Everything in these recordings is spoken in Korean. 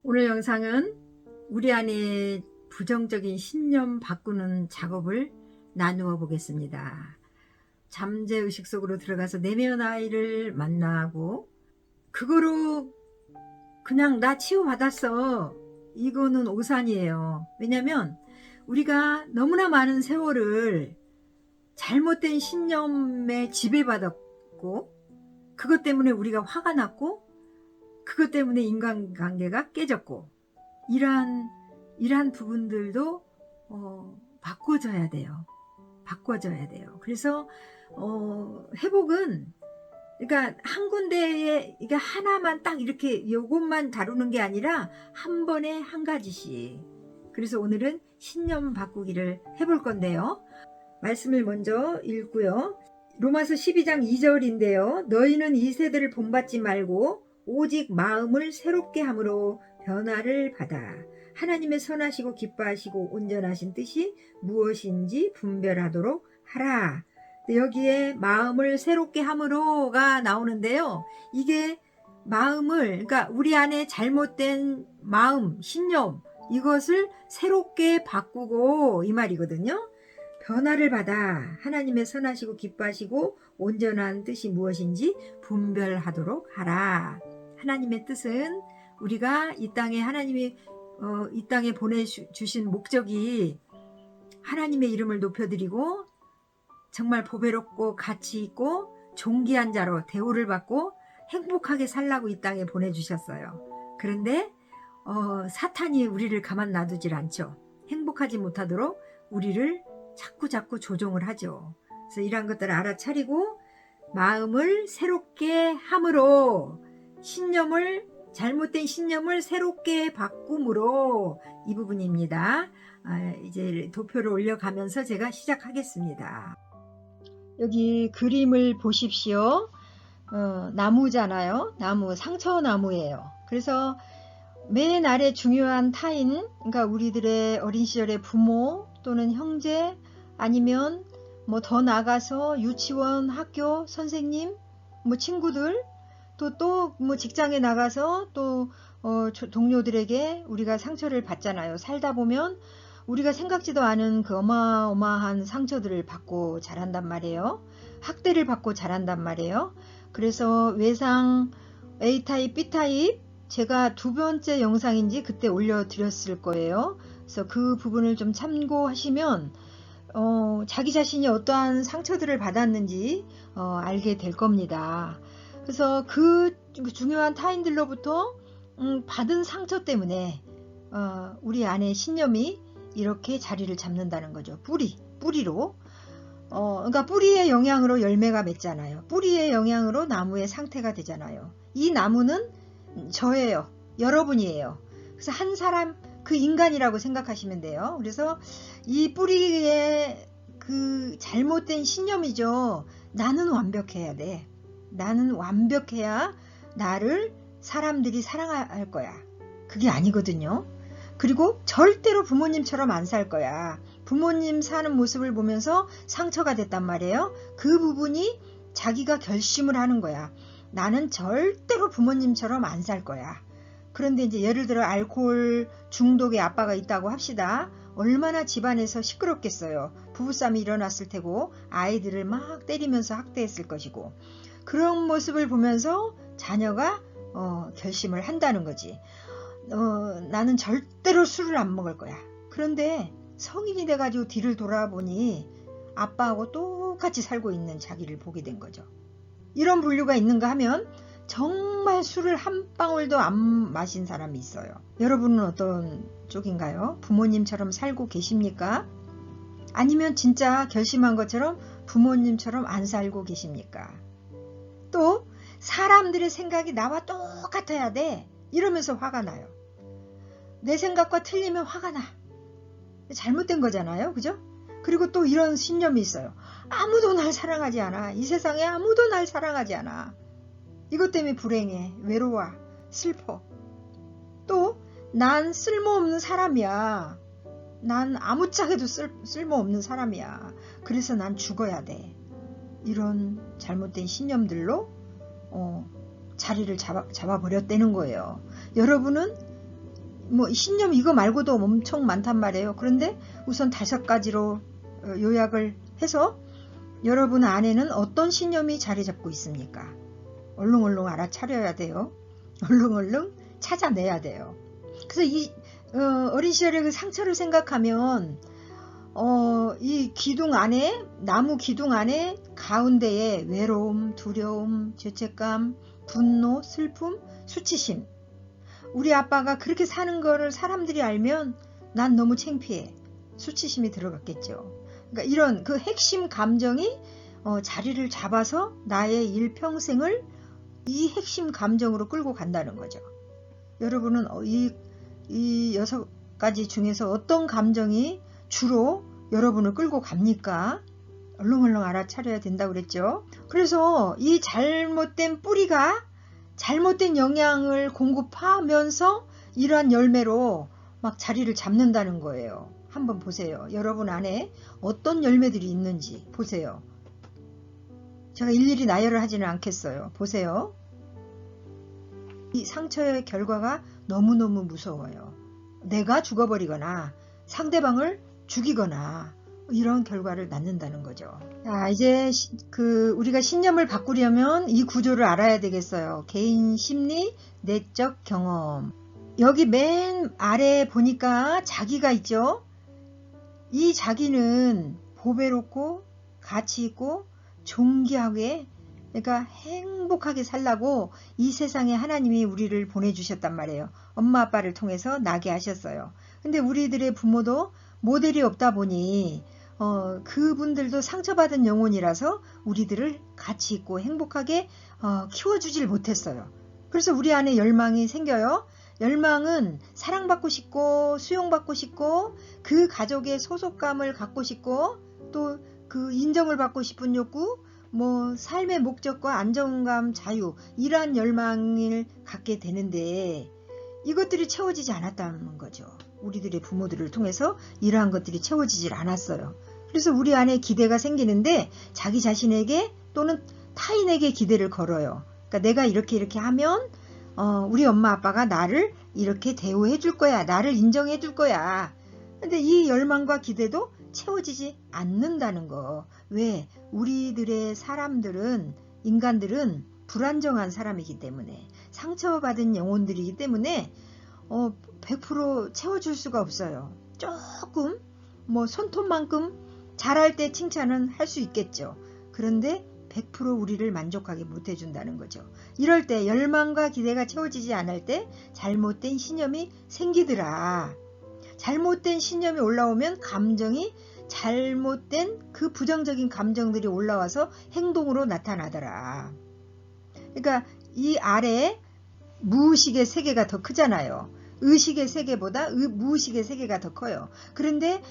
오늘 영상은 우리 안에 부정적인 신념 바꾸는 작업을 나누어 보겠습니다. 잠재의식 속으로 들어가서 내면 아이를 만나고 그거로 그냥 나 치유받았어, 이거는 오산이에요. 왜냐면 우리가 너무나 많은 세월을 잘못된 신념에 지배받았고, 그것 때문에 우리가 화가 났고, 그것 때문에 인간관계가 깨졌고, 이러한 부분들도 바꿔줘야 돼요. 바꿔줘야 돼요. 그래서 회복은, 그러니까 한 군데에 이게 하나만 딱 이렇게 요것만 다루는 게 아니라 한 번에 한 가지씩. 그래서 오늘은 신념 바꾸기를 해볼 건데요. 말씀을 먼저 읽고요. 로마서 12장 2절인데요. 너희는 이 세대를 본받지 말고 오직 마음을 새롭게 함으로 변화를 받아 하나님의 선하시고 기뻐하시고 온전하신 뜻이 무엇인지 분별하도록 하라. 여기에 마음을 새롭게 함으로가 나오는데요. 이게 마음을, 그러니까 우리 안에 잘못된 마음, 신념, 이것을 새롭게 바꾸고 이 말이거든요. 변화를 받아 하나님의 선하시고 기뻐하시고 온전한 뜻이 무엇인지 분별하도록 하라. 하나님의 뜻은 우리가 이 땅에 하나님이 이 땅에 보내주신 목적이 하나님의 이름을 높여드리고 정말 보배롭고 가치 있고 존귀한 자로 대우를 받고 행복하게 살라고 이 땅에 보내주셨어요. 그런데 사탄이 우리를 가만 놔두질 않죠. 행복하지 못하도록 우리를 자꾸 조종을 하죠. 그래서 이러한 것들을 알아차리고 마음을 새롭게 함으로, 잘못된 신념을 새롭게 바꿈으로, 이 부분입니다. 이제 도표를 올려가면서 제가 시작하겠습니다. 여기 그림을 보십시오. 나무잖아요. 나무, 상처나무예요. 그래서 맨 아래 중요한 타인, 그러니까 우리들의 어린 시절의 부모 또는 형제, 아니면 뭐 더 나가서 유치원, 학교, 선생님, 뭐 친구들, 또 뭐 직장에 나가서 또 동료들에게 우리가 상처를 받잖아요. 살다 보면 우리가 생각지도 않은 그 어마어마한 상처들을 받고 자란단 말이에요. 학대를 받고 자란단 말이에요. 그래서 외상 A타입, B타입, 제가 두 번째 영상인지 그때 올려드렸을 거예요. 그래서 그 부분을 좀 참고하시면 자기 자신이 어떠한 상처들을 받았는지 알게 될 겁니다. 그래서 그 중요한 타인들로부터 받은 상처 때문에 우리 안에 신념이 이렇게 자리를 잡는다는 거죠. 뿌리로. 그러니까 뿌리의 영향으로 열매가 맺잖아요. 뿌리의 영향으로 나무의 상태가 되잖아요. 이 나무는 저예요. 여러분이에요. 그래서 한 사람, 그 인간이라고 생각하시면 돼요. 그래서 이 뿌리의 그 잘못된 신념이죠. 나는 완벽해야 돼. 나는 완벽해야 나를 사람들이 사랑할 거야. 그게 아니거든요. 그리고 절대로 부모님처럼 안 살 거야. 부모님 사는 모습을 보면서 상처가 됐단 말이에요. 그 부분이 자기가 결심을 하는 거야. 나는 절대로 부모님처럼 안 살 거야. 그런데 이제 예를 들어 알코올 중독의 아빠가 있다고 합시다. 얼마나 집안에서 시끄럽겠어요. 부부싸움이 일어났을 테고 아이들을 막 때리면서 학대했을 것이고, 그런 모습을 보면서 자녀가 결심을 한다는 거지. 나는 절대로 술을 안 먹을 거야. 그런데 성인이 돼가지고 뒤를 돌아보니 아빠하고 똑같이 살고 있는 자기를 보게 된 거죠. 이런 분류가 있는가 하면 정말 술을 한 방울도 안 마신 사람이 있어요. 여러분은 어떤 쪽인가요? 부모님처럼 살고 계십니까? 아니면 진짜 결심한 것처럼 부모님처럼 안 살고 계십니까? 또 사람들의 생각이 나와 똑같아야 돼, 이러면서 화가 나요. 내 생각과 틀리면 화가 나. 잘못된 거잖아요. 그죠? 그리고 또 이런 신념이 있어요. 아무도 날 사랑하지 않아. 이 세상에 아무도 날 사랑하지 않아. 이것 때문에 불행해, 외로워, 슬퍼. 또 난 쓸모없는 사람이야. 난 아무짝에도 쓸모없는 사람이야. 그래서 난 죽어야 돼. 이런 잘못된 신념들로 자리를 잡아버렸다는 거예요. 여러분은 뭐 신념 이거 말고도 엄청 많단 말이에요. 그런데 우선 5가지로 요약을 해서 여러분 안에는 어떤 신념이 자리 잡고 있습니까? 얼른 알아차려야 돼요. 얼른 찾아내야 돼요. 그래서 이 어린 시절의 그 상처를 생각하면 이 기둥 안에, 나무 기둥 안에 가운데에 외로움, 두려움, 죄책감, 분노, 슬픔, 수치심. 우리 아빠가 그렇게 사는 거를 사람들이 알면 난 너무 창피해. 수치심이 들어갔겠죠. 그러니까 이런 그 핵심 감정이 자리를 잡아서 나의 일평생을 이 핵심 감정으로 끌고 간다는 거죠. 여러분은 이 6가지 중에서 어떤 감정이 주로 여러분을 끌고 갑니까? 얼른 알아차려야 된다고 그랬죠. 그래서 이 잘못된 뿌리가 잘못된 영향을 공급하면서 이러한 열매로 막 자리를 잡는다는 거예요. 한번 보세요. 여러분 안에 어떤 열매들이 있는지 보세요. 제가 일일이 나열을 하지는 않겠어요. 보세요. 이 상처의 결과가 너무너무 무서워요. 내가 죽어버리거나 상대방을 죽이거나 이런 결과를 낳는다는 거죠. 자, 이제 우리가 신념을 바꾸려면 이 구조를 알아야 되겠어요. 개인 심리, 내적 경험. 여기 맨 아래 보니까 자기가 있죠. 이 자기는 보배롭고 가치 있고 존귀하게, 그러니까 행복하게 살라고 이 세상에 하나님이 우리를 보내주셨단 말이에요. 엄마 아빠를 통해서 나게 하셨어요. 근데 우리들의 부모도 모델이 없다 보니 그분들도 상처받은 영혼이라서 우리들을 가치 있고 행복하게 키워주질 못했어요. 그래서 우리 안에 열망이 생겨요. 열망은 사랑받고 싶고 수용받고 싶고 그 가족의 소속감을 갖고 싶고 또 그 인정을 받고 싶은 욕구, 뭐 삶의 목적과 안정감, 자유, 이러한 열망을 갖게 되는데 이것들이 채워지지 않았다는 거죠. 우리들의 부모들을 통해서 이러한 것들이 채워지질 않았어요. 그래서 우리 안에 기대가 생기는데 자기 자신에게 또는 타인에게 기대를 걸어요. 그러니까 내가 이렇게 하면 우리 엄마 아빠가 나를 이렇게 대우해 줄 거야. 나를 인정해 줄 거야. 근데 이 열망과 기대도 채워지지 않는다는 거. 왜? 우리들의 인간들은 불안정한 사람이기 때문에, 상처받은 영혼들이기 때문에 100% 채워줄 수가 없어요. 조금 뭐 손톱만큼 잘할 때 칭찬은 할 수 있겠죠. 그런데 100% 우리를 만족하게 못 해준다는 거죠. 이럴 때 열망과 기대가 채워지지 않을 때 잘못된 신념이 생기더라. 잘못된 신념이 올라오면 감정이 잘못된 그 부정적인 감정들이 올라와서 행동으로 나타나더라. 그러니까 이 아래 무의식의 세계가 더 크잖아요. 의식의 세계보다 무의식의 세계가 더 커요. 그런데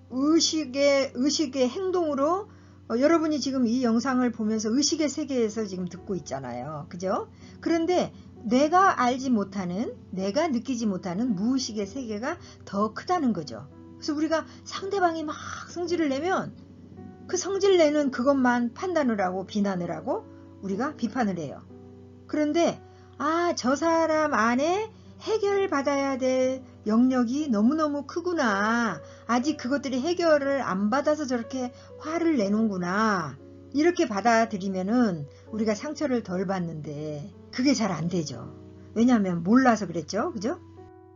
의식의 행동으로 여러분이 지금 이 영상을 보면서 의식의 세계에서 지금 듣고 있잖아요. 그죠? 그런데 내가 알지 못하는, 내가 느끼지 못하는 무의식의 세계가 더 크다는 거죠. 그래서 우리가 상대방이 막 성질을 내면 그 성질 내는 그것만 판단을 하고 비난을 하고 우리가 비판을 해요. 그런데 저 사람 안에 해결받아야 될 영역이 너무너무 크구나. 아직 그것들이 해결을 안 받아서 저렇게 화를 내는구나. 이렇게 받아들이면은 우리가 상처를 덜 받는데 그게 잘 안 되죠. 왜냐하면 몰라서 그랬죠. 그죠?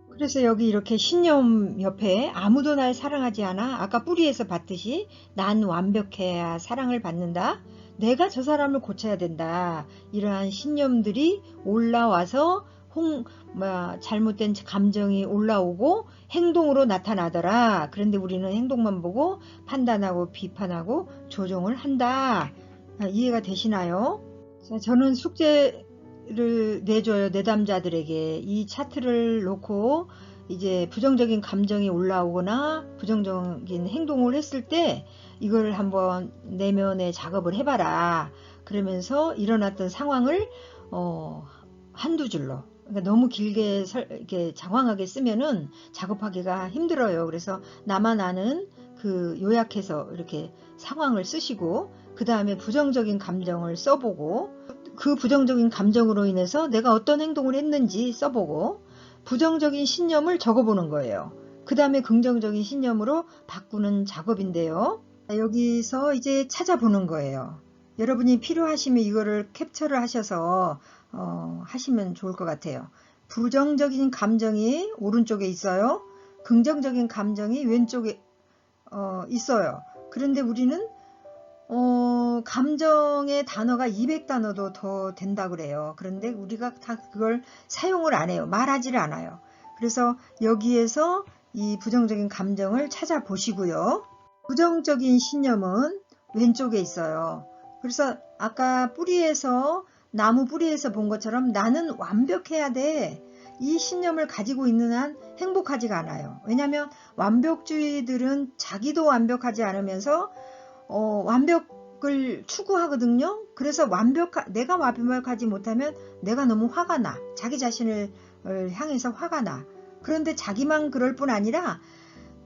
그래서 여기 이렇게 신념 옆에 아무도 날 사랑하지 않아. 아까 뿌리에서 봤듯이 난 완벽해야 사랑을 받는다. 내가 저 사람을 고쳐야 된다. 이러한 신념들이 올라와서 잘못된 감정이 올라오고 행동으로 나타나더라. 그런데 우리는 행동만 보고 판단하고 비판하고 조정을 한다. 이해가 되시나요? 저는 숙제를 내줘요. 내담자들에게. 이 차트를 놓고 이제 부정적인 감정이 올라오거나 부정적인 행동을 했을 때 이걸 한번 내면에 작업을 해봐라. 그러면서 일어났던 상황을 한두 줄로, 그러니까 너무 길게 이렇게 장황하게 쓰면은 작업하기가 힘들어요. 그래서 나만 아는 그 요약해서 이렇게 상황을 쓰시고 그 다음에 부정적인 감정을 써보고 그 부정적인 감정으로 인해서 내가 어떤 행동을 했는지 써보고 부정적인 신념을 적어보는 거예요. 그 다음에 긍정적인 신념으로 바꾸는 작업인데요. 여기서 이제 찾아보는 거예요. 여러분이 필요하시면 이거를 캡처를 하셔서 하시면 좋을 것 같아요. 부정적인 감정이 오른쪽에 있어요. 긍정적인 감정이 왼쪽에 있어요. 그런데 우리는 감정의 단어가 200단어도 더 된다 그래요. 그런데 우리가 다 그걸 사용을 안 해요. 말하지를 않아요. 그래서 여기에서 이 부정적인 감정을 찾아보시고요. 부정적인 신념은 왼쪽에 있어요. 그래서 아까 뿌리에서, 나무 뿌리에서 본 것처럼 나는 완벽해야 돼. 이 신념을 가지고 있는 한 행복하지가 않아요. 왜냐하면 완벽주의들은 자기도 완벽하지 않으면서 완벽을 추구하거든요. 그래서 내가 완벽하지 못하면 내가 너무 화가 나. 자기 자신을 향해서 화가 나. 그런데 자기만 그럴 뿐 아니라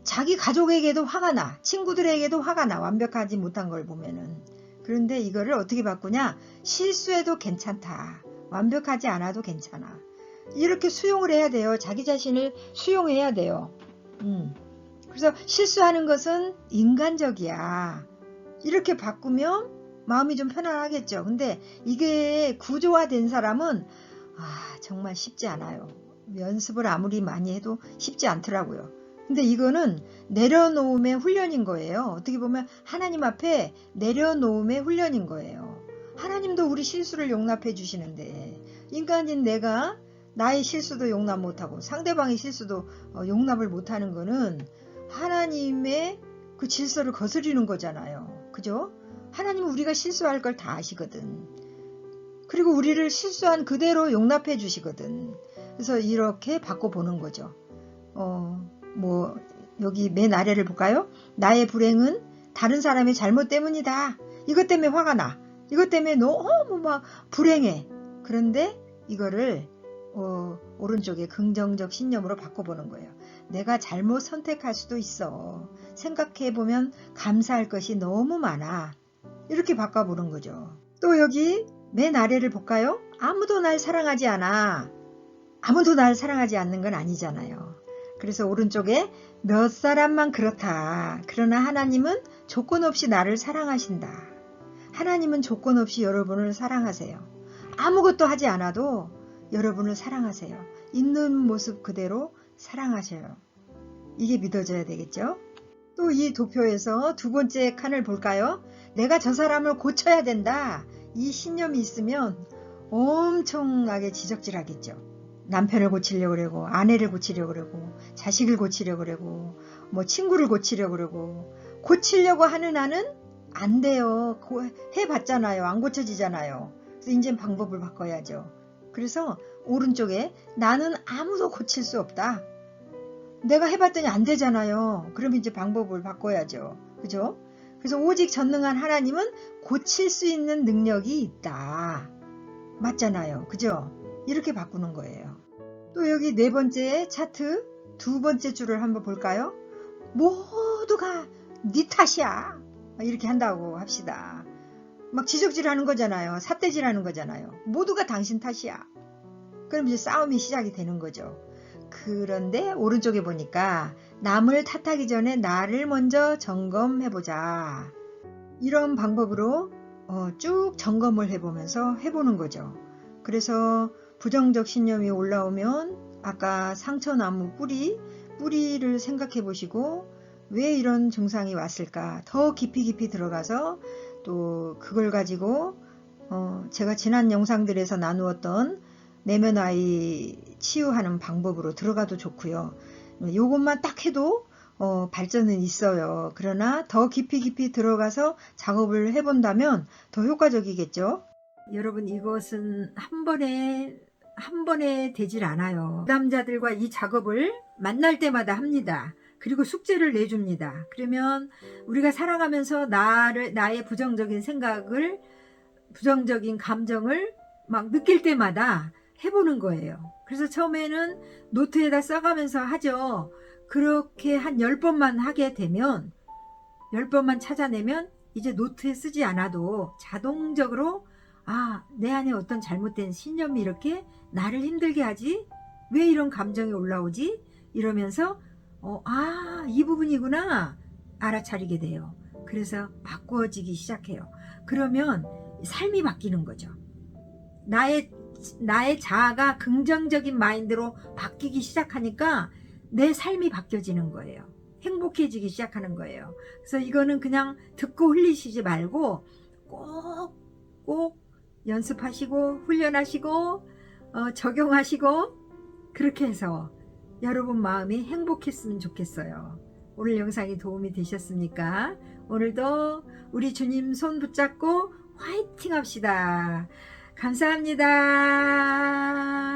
자기 가족에게도 화가 나. 친구들에게도 화가 나. 완벽하지 못한 걸 보면은. 그런데 이거를 어떻게 바꾸냐? 실수해도 괜찮다. 완벽하지 않아도 괜찮아. 이렇게 수용을 해야 돼요. 자기 자신을 수용해야 돼요. 그래서 실수하는 것은 인간적이야. 이렇게 바꾸면 마음이 좀 편안하겠죠. 근데 이게 구조화된 사람은 정말 쉽지 않아요. 연습을 아무리 많이 해도 쉽지 않더라고요. 근데 이거는 내려놓음의 훈련인 거예요. 어떻게 보면 하나님 앞에 내려놓음의 훈련인 거예요. 하나님도 우리 실수를 용납해 주시는데 인간인 내가 나의 실수도 용납 못하고 상대방의 실수도 용납을 못하는 거는 하나님의 그 질서를 거스르는 거잖아요. 그죠? 하나님은 우리가 실수할 걸 다 아시거든. 그리고 우리를 실수한 그대로 용납해 주시거든. 그래서 이렇게 바꿔보는 거죠. 여기 맨 아래를 볼까요? 나의 불행은 다른 사람의 잘못 때문이다. 이것 때문에 화가 나. 이것 때문에 너무 막 불행해. 그런데 이거를 오른쪽에 긍정적 신념으로 바꿔보는 거예요. 내가 잘못 선택할 수도 있어. 생각해보면 감사할 것이 너무 많아. 이렇게 바꿔보는 거죠. 또 여기 맨 아래를 볼까요? 아무도 날 사랑하지 않아. 아무도 날 사랑하지 않는 건 아니잖아요. 그래서 오른쪽에 몇 사람만 그렇다. 그러나 하나님은 조건 없이 나를 사랑하신다. 하나님은 조건 없이 여러분을 사랑하세요. 아무것도 하지 않아도 여러분을 사랑하세요. 있는 모습 그대로 사랑하셔요. 이게 믿어져야 되겠죠? 또 이 도표에서 두 번째 칸을 볼까요? 내가 저 사람을 고쳐야 된다. 이 신념이 있으면 엄청나게 지적질하겠죠. 남편을 고치려고 그러고 아내를 고치려고 그러고 자식을 고치려고 그러고 뭐 친구를 고치려고 그러고 고치려고 하는 한은 안 돼요. 해봤잖아요. 안 고쳐지잖아요. 그래서 이제 방법을 바꿔야죠. 그래서 오른쪽에 나는 아무도 고칠 수 없다. 내가 해봤더니 안 되잖아요. 그럼 이제 방법을 바꿔야죠. 그죠? 그래서 오직 전능한 하나님은 고칠 수 있는 능력이 있다. 맞잖아요. 그죠? 이렇게 바꾸는 거예요. 또 여기 네 번째 차트 두 번째 줄을 한번 볼까요? 모두가 네 탓이야. 이렇게 한다고 합시다. 막 지적질하는 거잖아요. 삿대질하는 거잖아요. 모두가 당신 탓이야. 그럼 이제 싸움이 시작이 되는 거죠. 그런데 오른쪽에 보니까 남을 탓하기 전에 나를 먼저 점검해보자. 이런 방법으로 쭉 점검을 해보면서 해보는 거죠. 그래서 부정적 신념이 올라오면 아까 상처나무 뿌리를 생각해 보시고 왜 이런 증상이 왔을까 더 깊이 들어가서 또 그걸 가지고 제가 지난 영상들에서 나누었던 내면 아이 치유하는 방법으로 들어가도 좋고요. 요것만 딱 해도 발전은 있어요. 그러나 더 깊이 들어가서 작업을 해본다면 더 효과적이겠죠. 여러분 이것은 한 번에 되질 않아요. 남자들과 이 작업을 만날 때마다 합니다. 그리고 숙제를 내줍니다. 그러면 우리가 살아가면서 나의 부정적인 생각을, 부정적인 감정을 막 느낄 때마다 해보는 거예요. 그래서 처음에는 노트에다 써가면서 하죠. 그렇게 한 10번만 하게 되면 10번만 찾아내면 이제 노트에 쓰지 않아도 자동적으로 내 안에 어떤 잘못된 신념이 이렇게 나를 힘들게 하지? 왜 이런 감정이 올라오지? 이러면서 이 부분이구나 알아차리게 돼요. 그래서 바꾸어지기 시작해요. 그러면 삶이 바뀌는 거죠. 나의 자아가 긍정적인 마인드로 바뀌기 시작하니까 내 삶이 바뀌어지는 거예요. 행복해지기 시작하는 거예요. 그래서 이거는 그냥 듣고 흘리시지 말고 꼭 연습하시고 훈련하시고 적용하시고 그렇게 해서 여러분 마음이 행복했으면 좋겠어요. 오늘 영상이 도움이 되셨습니까? 오늘도 우리 주님 손 붙잡고 화이팅 합시다. 감사합니다.